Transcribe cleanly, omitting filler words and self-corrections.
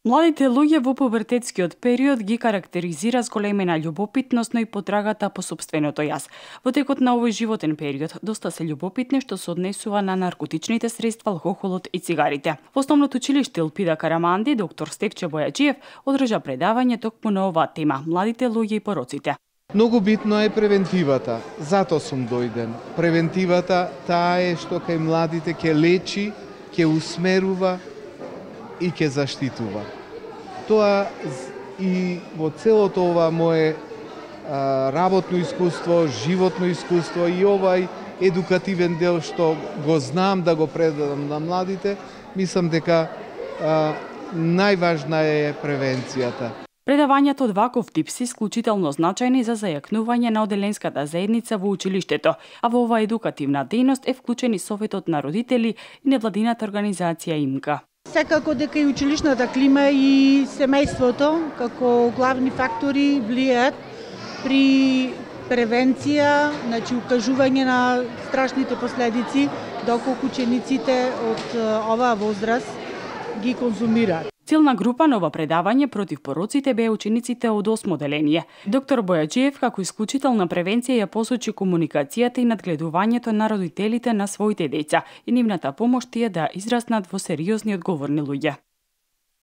Младите луѓе во пубертетскиот период ги карактеризира зголемена љубопитност, но и потрагата по сопственото јас. Во текот на овој животен период, доста се љубопитни што се однесува на наркотичните средства, алкохолот и цигарите. Во основното училиште Елпида Караманди, доктор Стефче Бојаджиев одржа предавање токму на оваа тема – младите луѓе и пороците. Многу битно е превентивата, затоа сум дојден. Превентивата таа е што кај младите ќе лечи, ќе усмерува и ќе заштитува. Тоа и во целото ова мое работно искуство, животно искуство и овај едукативен дел што го знам да го предадам на младите, мислам дека најважна е превенцијата. Предавањето од ваков тип се исклучително значајни за зајакнување на оделенската заедница во училиштето, а во оваа едукативна дејност е вклучен и Советот на родители и невладината организација ИМКА. Секако дека и училишната клима и семејството како главни фактори влијаат при превенција, значи укажување на страшните последици доколку учениците од оваа возраст ги конзумираат. Целна група на ова предавање против пороците беа учениците од 8 оделение. Доктор Бојаджиев како исклучителна превенција ја посочи комуникацијата и надгледувањето на родителите на своите деца и нивната помош тие да израснат во сериозни и одговорни луѓе.